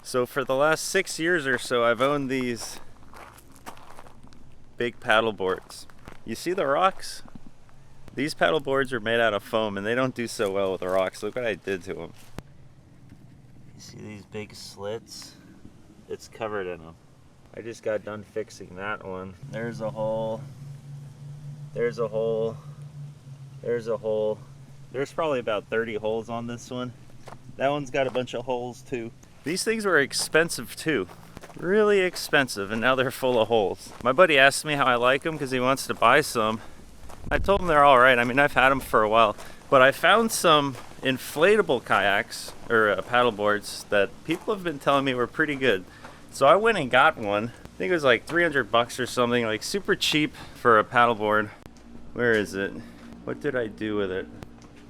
So for the last 6 years or so, I've owned these big paddle boards. You see the rocks? These paddle boards are made out of foam and they don't do so well with the rocks. Look what I did to them. You see these big slits? It's covered in them. I just got done fixing that one. There's a hole. There's a hole. There's a hole. There's probably about 30 holes on this one. That one's got a bunch of holes too. These things were expensive too. Really expensive, and now they're full of holes. My buddy asked me how I like them because he wants to buy some. I told him they're all right. I mean, I've had them for a while, but I found some inflatable kayaks or paddle boards that people have been telling me were pretty good. So I went and got one. I think it was like 300 bucks or something, like super cheap for a paddleboard. Where is it? What did I do with it?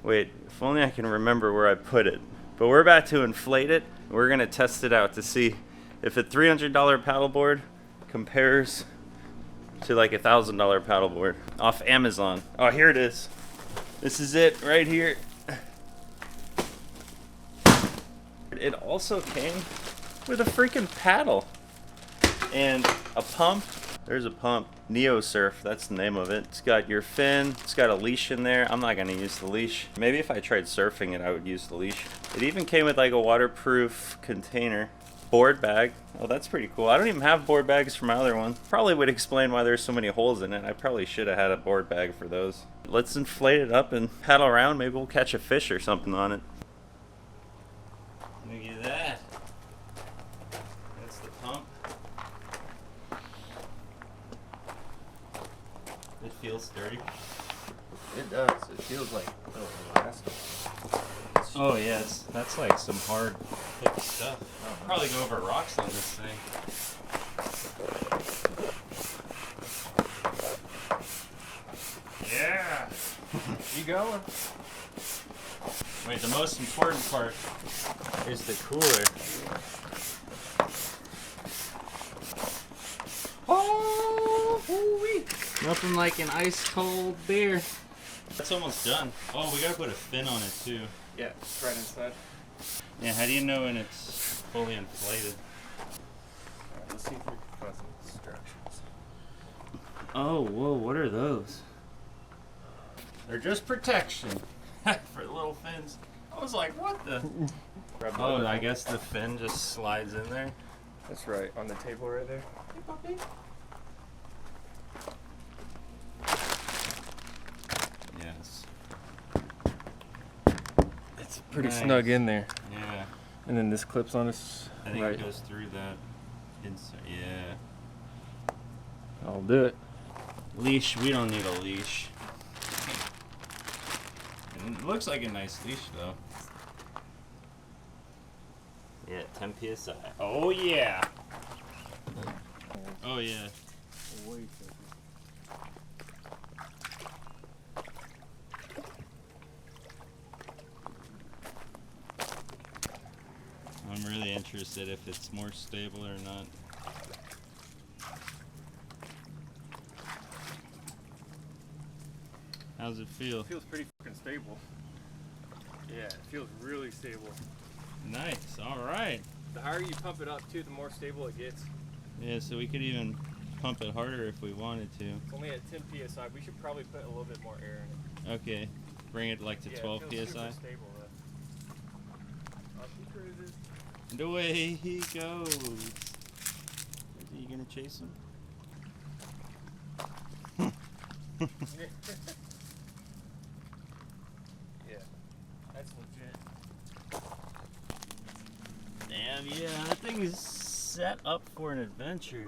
Wait, if only I can remember where I put it. But we're about to inflate it. We're gonna test it out to see if a $300 paddleboard compares to like a $1,000 paddleboard off Amazon. Oh, here it is. This is it right here. It also came with a freaking paddle and a pump. There's a pump. Neo Surf, that's the name of it. It's got your fin. It's got a leash in there. I'm not gonna use the leash. Maybe if I tried surfing it, I would use the leash. It even came with like a waterproof container. Board bag. Oh, that's pretty cool. I don't even have board bags for my other one. Probably would explain why there's so many holes in it. I probably should have had a board bag for those. Let's inflate it up and paddle around. Maybe we'll catch a fish or something on it. Look at that. That's the pump. It feels sturdy. It does. It feels like elastic. Oh yes, that's like some hard, thick stuff. I'll probably go over rocks on this thing. Yeah! You going? Wait, the most important part is the cooler. Oh, woo-wee. Nothing like an ice cold beer. That's almost done. Oh, we gotta put a fin on it too. Yeah, it's right inside. Yeah, how do you know when it's fully inflated? Alright, let's see if we can find some instructions. Oh, whoa, what are those? They're just protection for the little fins. I was like, what the? Oh, I guess the fin just slides in there. That's right, on the table right there. Hey, puppy. Yes. It's pretty Nice. snug in there. Yeah. And then this clips on us. I think right. it goes through that inside. Yeah. I'll do it. Leash, we don't need a leash. It looks like a nice leash though. Yeah, 10 psi. Oh yeah. Oh yeah. I'm really interested if it's more stable or not. How's it feel? It feels pretty fucking stable. Yeah, it feels really stable. Nice, alright. The higher you pump it up too, the more stable it gets. Yeah, so we could even pump it harder if we wanted to. It's only at 10 psi. We should probably put a little bit more air in it. Okay, bring it like to 12 it feels psi. super stable though. Up he cruises. And away he goes. Is he gonna chase him? Yeah, that's legit. Damn, yeah, that thing is set up for an adventure.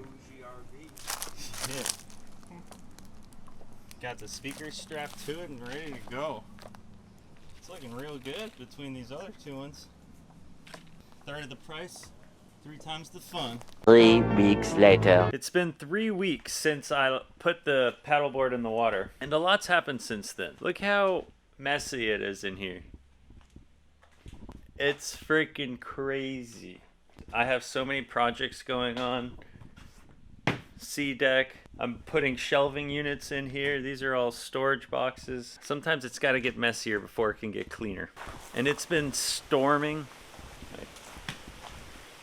Shit. Got the speakers strapped to it and ready to go. It's looking real good between these other two ones. Third of the price, 3 times the fun. 3 weeks later. It's been 3 weeks since I put the paddleboard in the water, and a lot's happened since then. Look how messy it is in here. It's freaking crazy. I have so many projects going on. Sea deck. I'm putting shelving units in here. These are all storage boxes. Sometimes it's got to get messier before it can get cleaner. And it's been storming.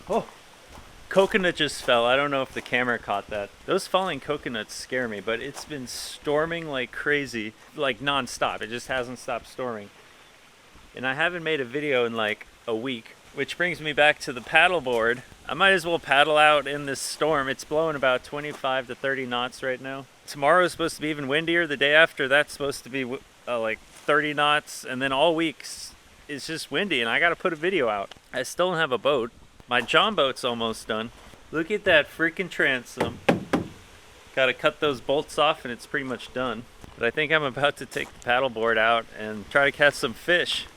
Oh, coconut just fell. I don't know if the camera caught that. Those falling coconuts scare me, but it's been storming like crazy, like non-stop. It just hasn't stopped storming. And I haven't made a video in like a week, which brings me back to the paddleboard. I might as well paddle out in this storm. It's blowing about 25 to 30 knots right now. Tomorrow is supposed to be even windier. The day after that's supposed to be like 30 knots, and then all weeks it's just windy, and I gotta put a video out. I still don't have a boat. My John boat's almost done. Look at that freaking transom. Gotta cut those bolts off and it's pretty much done. But I think I'm about to take the paddleboard out and try to catch some fish.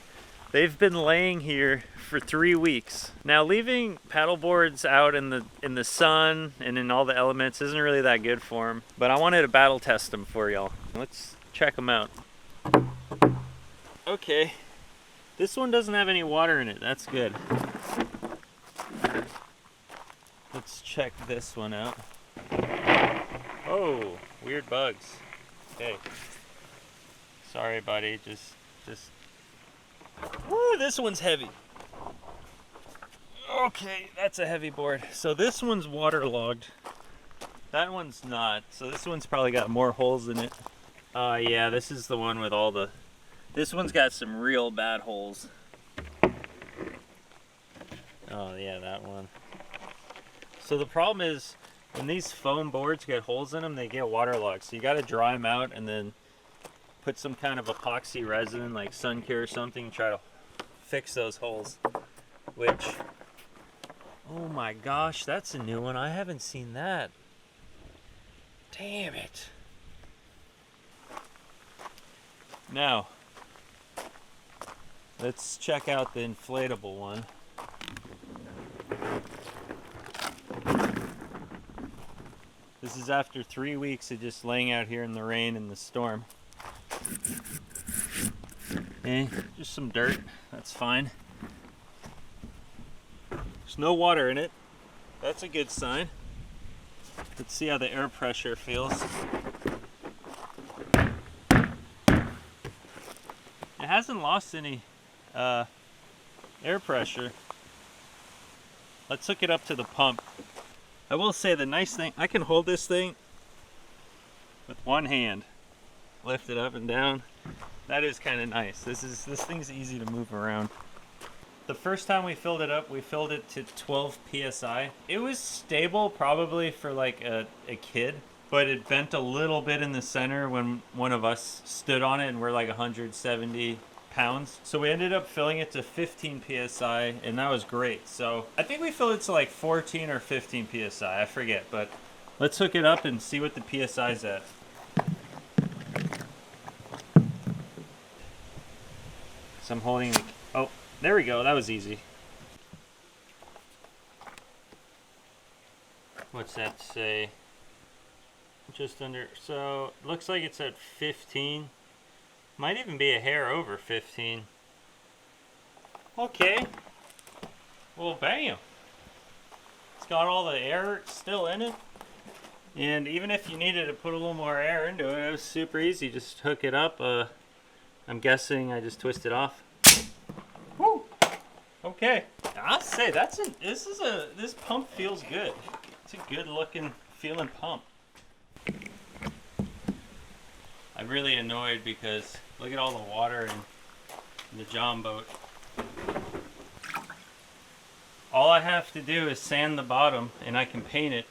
They've been laying here for 3 weeks. Now leaving paddleboards out in the sun and in all the elements isn't really that good for them, but I wanted to battle test them for y'all. Let's check them out. Okay, this one doesn't have any water in it. That's good. Let's check this one out. Oh, weird bugs. Okay. Sorry, buddy. Just. Woo, this one's heavy. Okay, that's a heavy board. So this one's waterlogged. That one's not. So this one's probably got more holes in it. Yeah, this is the one with all the... This one's got some real bad holes. Oh, yeah, that one. So the problem is, when these foam boards get holes in them, they get waterlogged. So you got to dry them out and then put some kind of epoxy resin, like sun cure or something, and try to fix those holes. Which, oh my gosh, that's a new one. I haven't seen that. Damn it. Now, let's check out the inflatable one. This is after 3 weeks of just laying out here in the rain and the storm. Just some dirt, that's fine. There's no water in it. That's a good sign. Let's see how the air pressure feels. It hasn't lost any air pressure. Let's hook it up to the pump. I will say the nice thing, I can hold this thing with one hand, lift it up and down. That is kind of nice. This thing's easy to move around. The first time we filled it up, we filled it to 12 psi. It was stable probably for like a kid, but it bent a little bit in the center when one of us stood on it, and we're like 170 pounds. So we ended up filling it to 15 psi, and that was great. So I think we filled it to like 14 or 15 psi, I forget, but let's hook it up and see what the psi's at. So I'm holding the, oh, there we go, that was easy. What's that say? Just under, so it looks like it's at 15. Might even be a hair over 15. Okay. Well, bam. It's got all the air still in it. And even if you needed to put a little more air into it, it was super easy. Just hook it up. I'm guessing I just twist it off. Woo! Okay. I'll say this pump feels good. It's a good looking feeling pump. I'm really annoyed because look at all the water in the John boat. All I have to do is sand the bottom and I can paint it,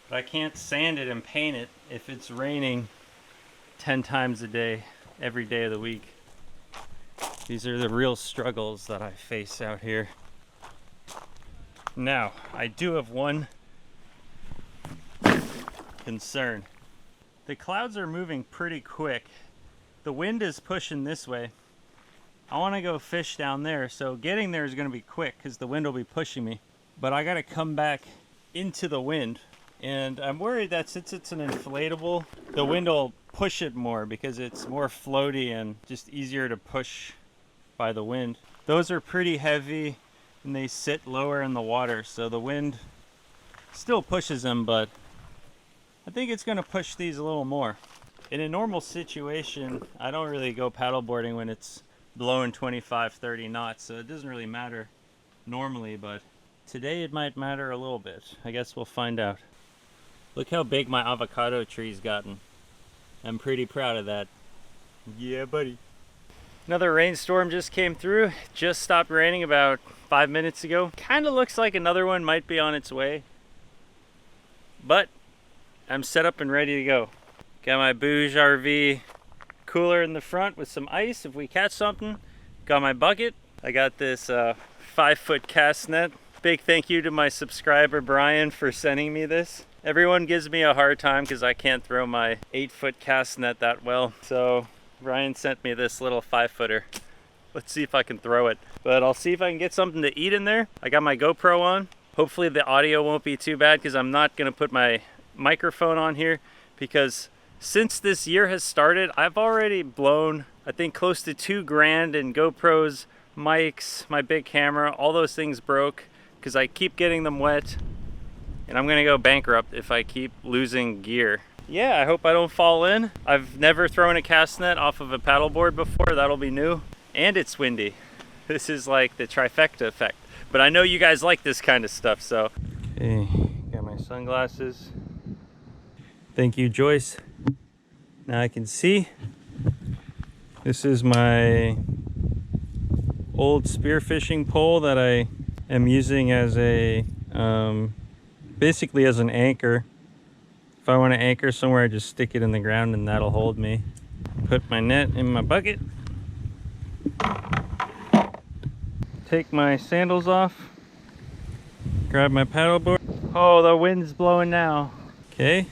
but I can't sand it and paint it if it's raining 10 times a day, every day of the week. These are the real struggles that I face out here. Now, I do have one concern. The clouds are moving pretty quick. The wind is pushing this way. I want to go fish down there, so getting there is going to be quick because the wind will be pushing me. But I got to come back into the wind, and I'm worried that since it's an inflatable, the wind will push it more because it's more floaty and just easier to push by the wind. Those are pretty heavy and they sit lower in the water, so the wind still pushes them, but I think it's going to push these a little more. In a normal situation, I don't really go paddleboarding when it's blowing 25, 30 knots, so it doesn't really matter normally, but Today it might matter a little bit. I guess we'll find out. Look how big my avocado tree's gotten. I'm pretty proud of that. Yeah, buddy. Another rainstorm just came through. Just stopped raining about 5 minutes ago. Kind of looks like another one might be on its way. But I'm set up and ready to go. Got my Bouge RV cooler in the front with some ice if we catch something. Got my bucket. I got this 5-foot cast net. Big thank you to my subscriber Brian for sending me this. Everyone gives me a hard time because I can't throw my 8-foot cast net that well. So Brian sent me this little 5-footer. Let's see if I can throw it. But I'll see if I can get something to eat in there. I got my GoPro on. Hopefully the audio won't be too bad because I'm not going to put my microphone on here, because since this year has started, I've already blown, I think, close to $2 grand in GoPros, mics, my big camera. All those things broke because I keep getting them wet, and I'm gonna go bankrupt if I keep losing gear. Yeah, I hope I don't fall in. I've never thrown a cast net off of a paddleboard before. That'll be new. And it's windy. This is like the trifecta effect. But I know you guys like this kind of stuff, so. Okay, got my sunglasses. Thank you, Joyce. Now I can see. This is my old spearfishing pole that I am using as a, basically as an anchor. If I want to anchor somewhere, I just stick it in the ground and that'll hold me. Put my net in my bucket. Take my sandals off. Grab my paddleboard. Oh, the wind's blowing now. Okay,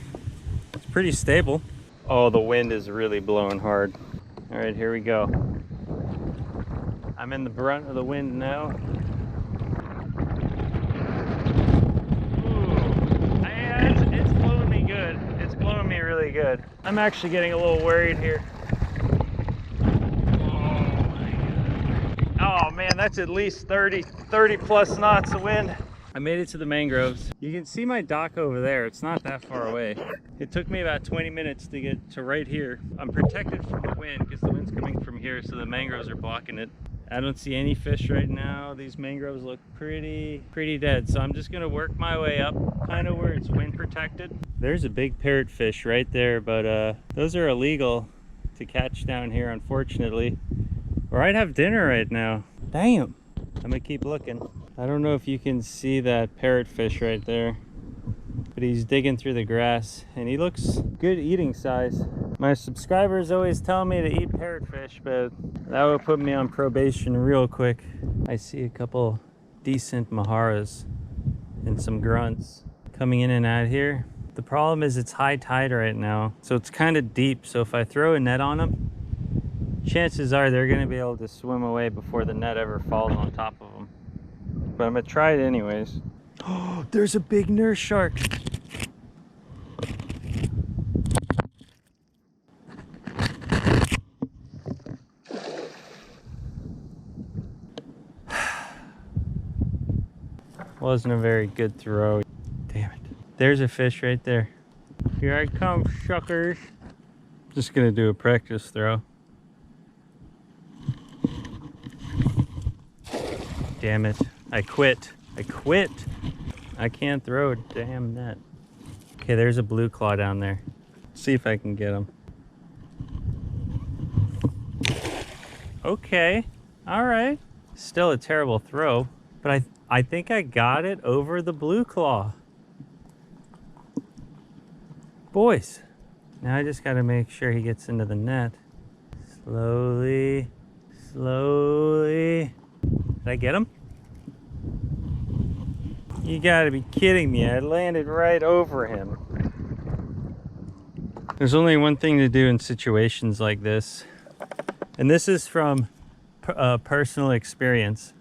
it's pretty stable. Oh, the wind is really blowing hard. All right, here we go. I'm in the brunt of the wind now. Ooh, it's blowing me good. It's blowing me really good. I'm actually getting a little worried here. Oh man, that's at least 30 plus knots of wind. I made it to the mangroves. You can see my dock over there. It's not that far away. It took me about 20 minutes to get to right here. I'm protected from the wind because the wind's coming from here, so the mangroves are blocking it. I don't see any fish right now. These mangroves look pretty dead. So I'm just gonna work my way up kind of where it's wind protected. There's a big parrotfish right there, but those are illegal to catch down here, unfortunately. Or I'd have dinner right now. Damn. I'm gonna keep looking. I don't know if you can see that parrotfish right there, but he's digging through the grass and he looks good eating size. My subscribers always tell me to eat parrotfish, but that would put me on probation real quick. I see a couple decent maharas and some grunts coming in and out here. The problem is it's high tide right now, so it's kind of deep. So if I throw a net on them, chances are they're going to be able to swim away before the net ever falls on top of them. But I'm going to try it anyways. Oh, there's a big nurse shark. Wasn't a very good throw. Damn it. There's a fish right there. Here I come, shuckers. Just going to do a practice throw. Damn it. I quit. I can't throw a damn net. Okay, there's a blue claw down there. Let's see if I can get him. Okay. All right. Still a terrible throw, but I think I got it over the blue claw. Boys, now I just got to make sure he gets into the net. Slowly. Did I get him? You gotta be kidding me. I landed right over him. There's only one thing to do in situations like this. And this is from personal experience.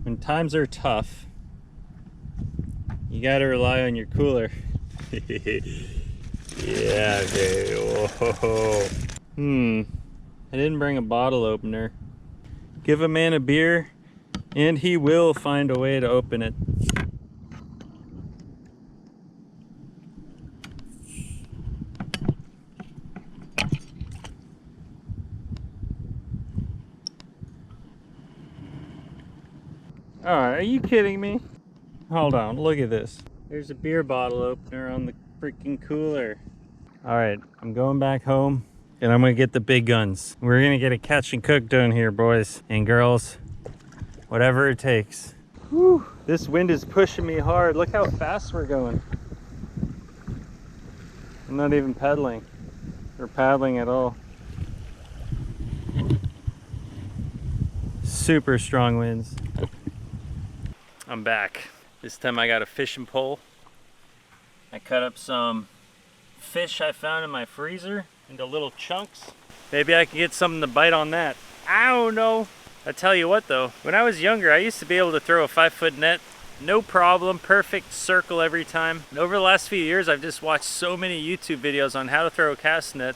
When times are tough, you gotta rely on your cooler. Yeah, baby. Whoa. I didn't bring a bottle opener. Give a man a beer, and he will find a way to open it. Alright, are you kidding me? Hold on, look at this. There's a beer bottle opener on the freaking cooler. All right, I'm going back home and I'm gonna get the big guns. We're gonna get a catch and cook done here, boys and girls. Whatever it takes. Whew, this wind is pushing me hard. Look how fast we're going. I'm not even pedaling or paddling at all. Super strong winds. I'm back. This time I got a fishing pole. I cut up some fish I found in my freezer into little chunks. Maybe I can get something to bite on that. I don't know. I tell you what though, when I was younger I used to be able to throw a 5-foot net, no problem, perfect circle every time. And over the last few years I've just watched so many YouTube videos on how to throw a cast net,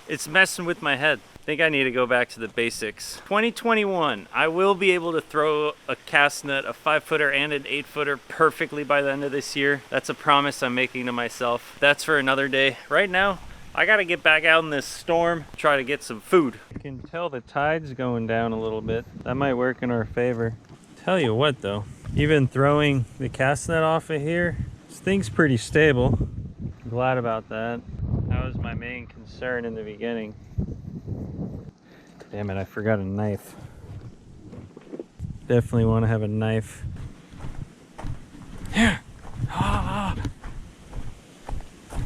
it's messing with my head. I think I need to go back to the basics. 2021, I will be able to throw a cast net, a 5-footer and an 8-footer perfectly by the end of this year. That's a promise I'm making to myself. That's for another day. Right now, I gotta get back out in this storm, try to get some food. I can tell the tide's going down a little bit. That might work in our favor. Tell you what though, even throwing the cast net off of here, this thing's pretty stable. I'm glad about that. That was my main concern in the beginning. Damn it, I forgot a knife. Definitely want to have a knife. Here! Ah!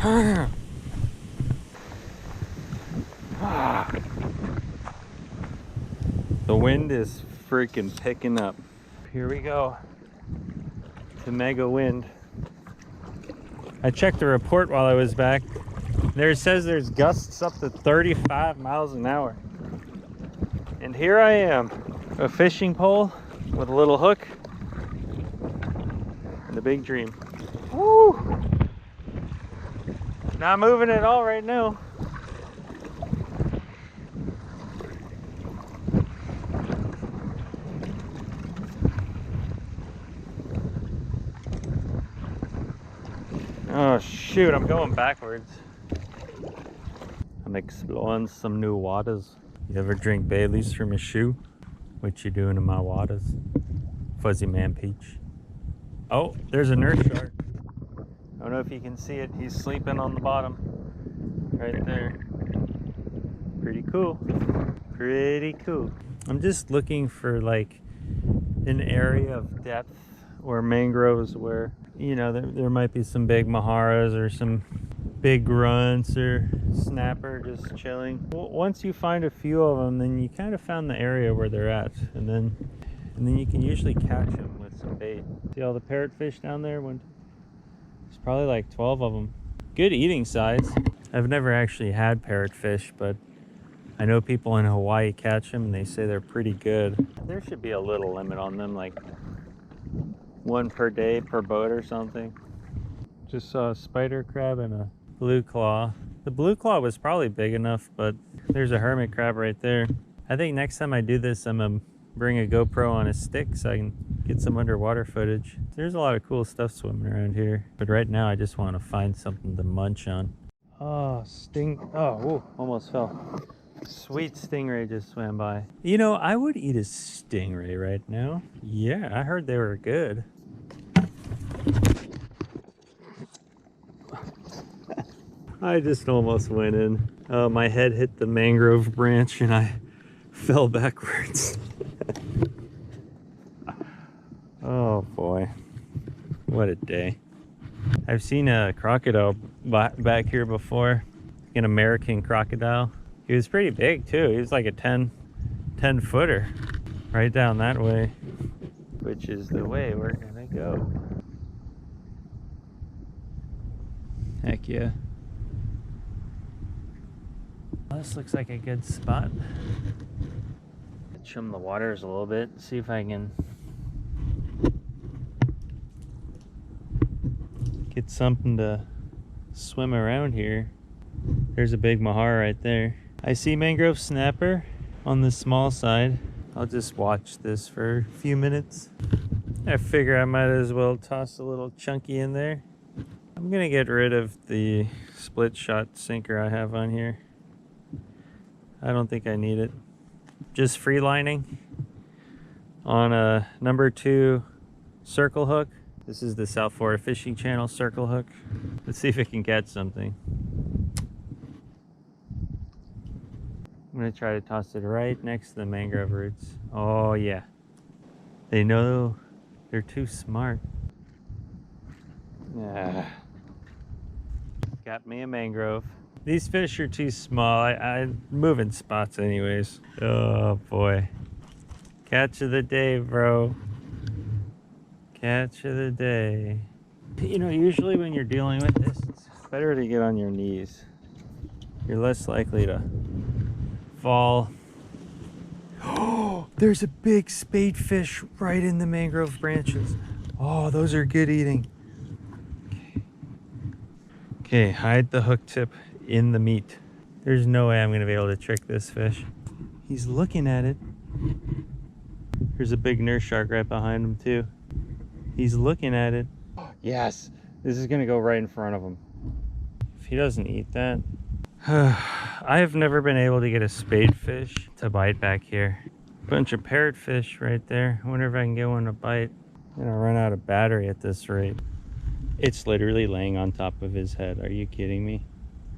Ah! Ah! The wind is freaking picking up. Here we go. It's a mega wind. I checked the report while I was back. There it says there's gusts up to 35 miles an hour. And here I am, a fishing pole with a little hook and a big dream. Woo! Not moving at all right now. Oh shoot, I'm going backwards. I'm exploring some new waters. You ever drink Bailey's from a shoe? What you doing in my waters? Fuzzy man peach. Oh, there's a nurse shark. I don't know if you can see it. He's sleeping on the bottom. Right there. Pretty cool. Pretty cool. I'm just looking for like an area of depth or mangroves where, you know, there might be some big maharas or some big grunts or snapper just chilling. Once you find a few of them, then you kind of found the area where they're at, and then you can usually catch them with some bait. See all the parrotfish down there? There's probably like 12 of them. Good eating size. I've never actually had parrotfish, but I know people in Hawaii catch them and they say they're pretty good. There should be a little limit on them, like one per day per boat or something. Just saw a spider crab and a blue claw. The blue claw was probably big enough, but there's a hermit crab right there. I think next time I do this, I'm gonna bring a GoPro on a stick so I can get some underwater footage. There's a lot of cool stuff swimming around here, but right now I just want to find something to munch on. Oh, ooh, almost fell. Sweet stingray just swam by. You know, I would eat a stingray right now. Yeah, I heard they were good. I just almost went in. My head hit the mangrove branch and I fell backwards. Oh boy, what a day. I've seen a crocodile back here before, an American crocodile. He was pretty big too. He was like a 10 footer right down that way, which is the way we're gonna go. Heck yeah. Well, this looks like a good spot. Chum the waters a little bit, see if I can get something to swim around here. There's a big mahar right there. I see mangrove snapper on the small side. I'll just watch this for a few minutes. I figure I might as well toss a little chunky in there. I'm gonna get rid of the split shot sinker I have on here. I don't think I need it. Just free lining on a number 2 circle hook. This is the South Florida Fishing Channel circle hook. Let's see if it can catch something. I'm gonna try to toss it right next to the mangrove roots. Oh yeah. They know they're too smart. Yeah. Got me a mangrove. These fish are too small. I move in spots anyways. Oh boy. Catch of the day, bro. Catch of the day. You know, usually when you're dealing with this, it's better to get on your knees. You're less likely to fall. Oh, there's a big spade fish right in the mangrove branches. Oh, those are good eating. Okay, hide the hook tip in the meat. There's no way I'm gonna be able to trick this fish. He's looking at it. There's a big nurse shark right behind him too. He's looking at it. Yes, this is gonna go right in front of him. If he doesn't eat that. I have never been able to get a spade fish to bite back here. Bunch of parrotfish right there. I wonder if I can get one to bite. I'm gonna run out of battery at this rate. It's literally laying on top of his head. Are you kidding me?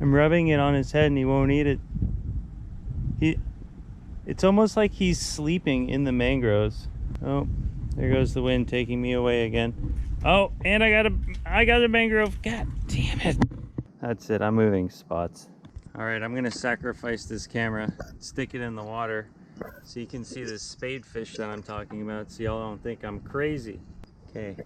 I'm rubbing it on his head and he won't eat it. It's almost like he's sleeping in the mangroves. Oh, there goes the wind taking me away again. Oh, and I got a mangrove. God damn it. That's it, I'm moving spots. All right, I'm gonna sacrifice this camera, stick it in the water so you can see this spade fish that I'm talking about so y'all don't think I'm crazy. Okay.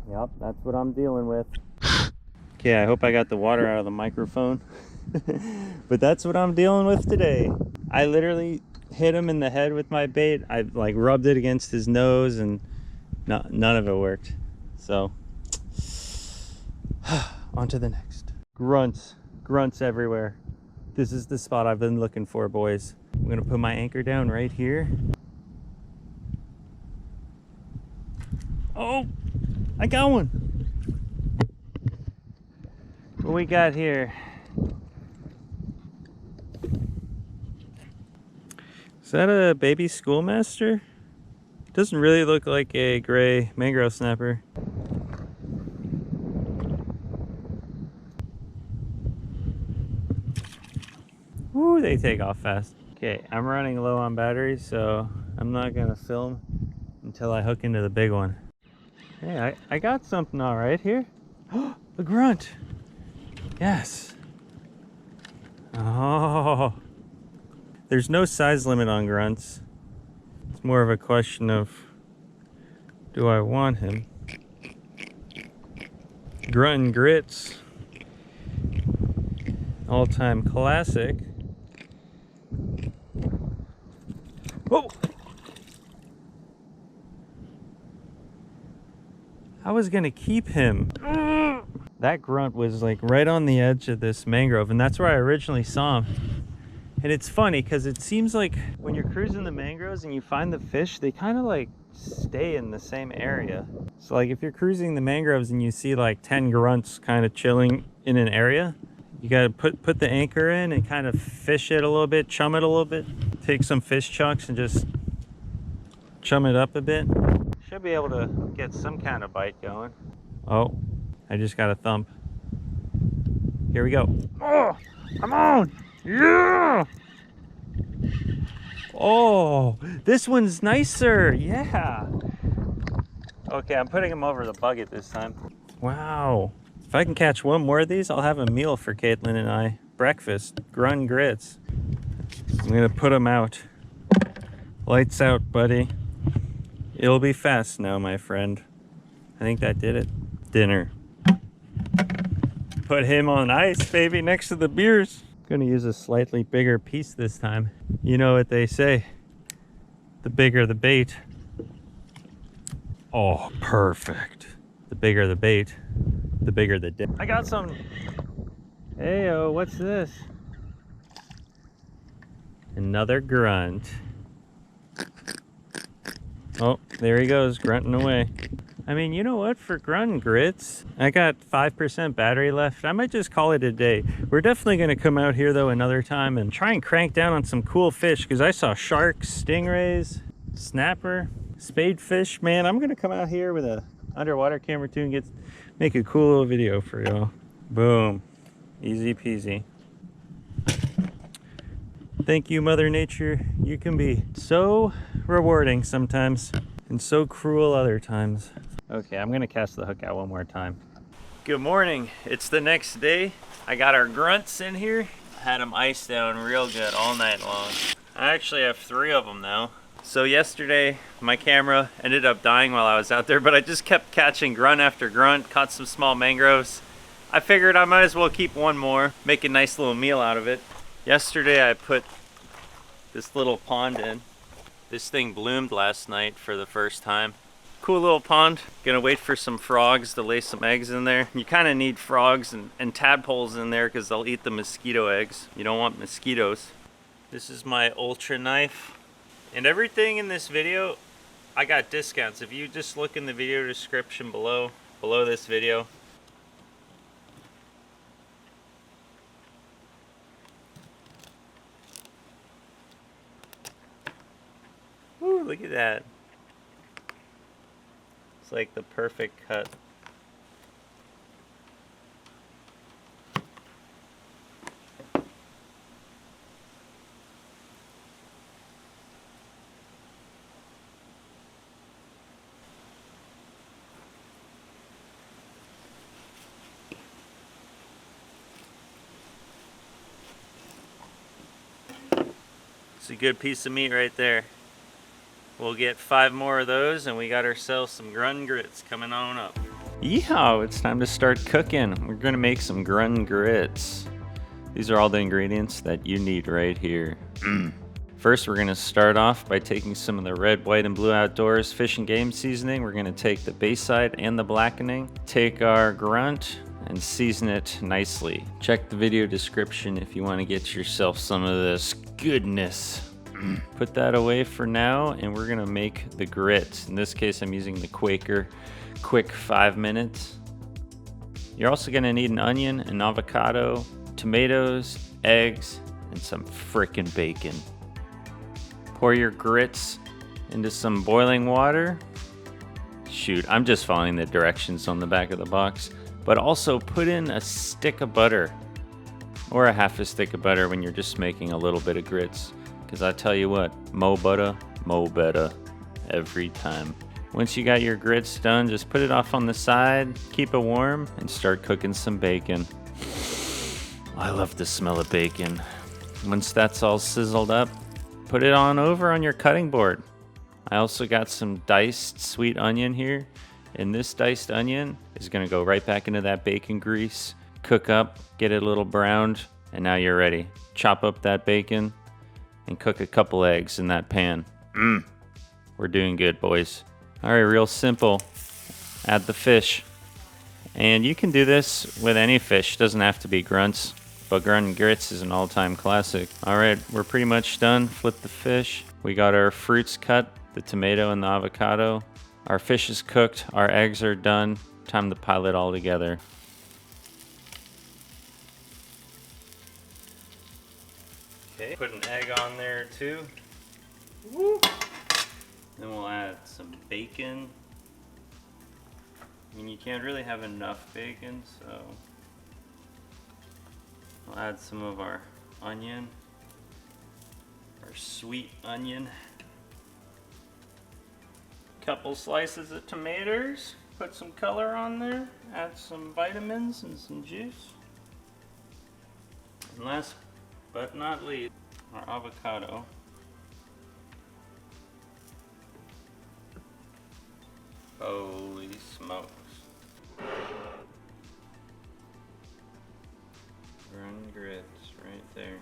Yep, that's what I'm dealing with. Okay, I hope I got the water out of the microphone. But that's what I'm dealing with today. I literally hit him in the head with my bait. I like rubbed it against his nose and none of it worked. So, on to the next. Grunts everywhere. This is the spot I've been looking for, boys. I'm gonna put my anchor down right here. Oh, I got one. What we got here? Is that a baby schoolmaster? Doesn't really look like a gray mangrove snapper. Ooh, they take off fast. Okay, I'm running low on battery, so I'm not gonna film until I hook into the big one. Hey, I got something all right here. A grunt. Yes. Oh. There's no size limit on grunts. It's more of a question of, do I want him? Grunt and grits. All-time classic. Whoa! I was gonna keep him. That grunt was like right on the edge of this mangrove, and that's where I originally saw him. And it's funny because it seems like when you're cruising the mangroves and you find the fish, they kind of like stay in the same area. So like if you're cruising the mangroves and you see like 10 grunts kind of chilling in an area, you gotta put the anchor in and kind of fish it a little bit, chum it a little bit. Take some fish chunks and just chum it up a bit. Should be able to get some kind of bite going. Oh, I just got a thump. Here we go. Oh, come on. Yeah! Oh, this one's nicer. Yeah. Okay, I'm putting him over the bucket this time. Wow. If I can catch one more of these, I'll have a meal for Caitlin and I. Breakfast, grunt grits. I'm gonna put them out. Lights out, buddy. It'll be fast now, my friend. I think that did it. Dinner. Put him on ice, baby, next to the beers. Gonna use a slightly bigger piece this time. You know what they say, the bigger the bait. Oh, perfect. The bigger the bait, the bigger the dip. I got some. Heyo, what's this? Another grunt. Oh, there he goes, grunting away. I mean, you know what? For grunt grits, I got 5% battery left. I might just call it a day. We're definitely going to come out here, though, another time and try and crank down on some cool fish, because I saw sharks, stingrays, snapper, spadefish. Man, I'm going to come out here with a underwater camera, too, and make a cool little video for y'all. Boom. Easy peasy. Thank you, Mother Nature. You can be so rewarding sometimes and so cruel other times. Okay, I'm gonna cast the hook out one more time. Good morning. It's the next day. I got our grunts in here. Had them iced down real good all night long. I actually have 3 of them now. So yesterday, my camera ended up dying while I was out there, but I just kept catching grunt after grunt, caught some small mangroves. I figured I might as well keep one more, make a nice little meal out of it. Yesterday, I put this little pond in. This thing bloomed last night for the first time. Cool little pond. Gonna wait for some frogs to lay some eggs in there. You kind of need frogs and tadpoles in there because they'll eat the mosquito eggs. You don't want mosquitoes. This is my ultra knife. And everything in this video, I got discounts. If you just look in the video description below this video. Woo, look at that. It's like the perfect cut. It's a good piece of meat right there. We'll get 5 more of those and we got ourselves some grunt grits coming on up. Yeehaw, it's time to start cooking. We're gonna make some grunt grits. These are all the ingredients that you need right here. First, we're gonna start off by taking some of the red, white, and blue outdoors fish and game seasoning. We're gonna take the Bayside and the blackening, take our grunt, and season it nicely. Check the video description if you wanna get yourself some of this goodness. Put that away for now, and we're gonna make the grits. In this case, I'm using the Quaker Quick 5 minutes. You're also gonna need an onion, an avocado, tomatoes, eggs, and some frickin' bacon. Pour your grits into some boiling water. Shoot, I'm just following the directions on the back of the box. But also put in a stick of butter, or a half a stick of butter when you're just making a little bit of grits. Because I tell you what, mo butter, mo better, every time. Once you got your grits done, just put it off on the side, keep it warm, and start cooking some bacon. I love the smell of bacon. Once that's all sizzled up, put it on over on your cutting board. I also got some diced sweet onion here, and this diced onion is gonna go right back into that bacon grease, cook up, get it a little browned, and now you're ready. Chop up that bacon and cook a couple eggs in that pan. We're doing good, boys. All right, real simple. Add the fish. And you can do this with any fish, doesn't have to be grunts, but grunt grits is an all-time classic. All right, we're pretty much done. Flip the fish. We got our fruits cut, the tomato and the avocado. Our fish is cooked, our eggs are done. Time to pile it all together. Okay, put an egg on there too. Woo! Then we'll add some bacon. I mean, you can't really have enough bacon, so we'll add some of our onion, our sweet onion. Couple slices of tomatoes, put some color on there, add some vitamins and some juice. And last but not least, our avocado. Holy smokes. Grunt grits right there.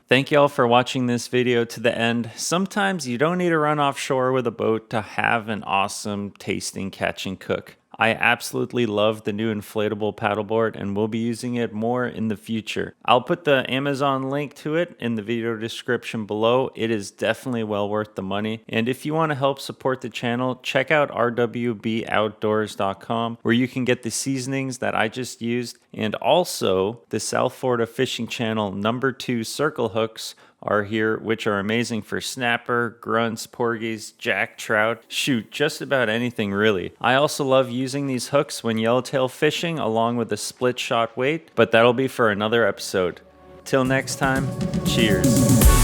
Thank y'all for watching this video to the end. Sometimes you don't need to run offshore with a boat to have an awesome tasting catch and cook. I absolutely love the new inflatable paddleboard and will be using it more in the future. I'll put the Amazon link to it in the video description below. It is definitely well worth the money. And if you want to help support the channel, check out rwboutdoors.com where you can get the seasonings that I just used, and also the South Florida Fishing Channel #2 circle hooks are here, which are amazing for snapper, grunts, porgies, jack trout, shoot, just about anything really. I also love using these hooks when yellowtail fishing along with a split shot weight, but that'll be for another episode. Till next time, cheers.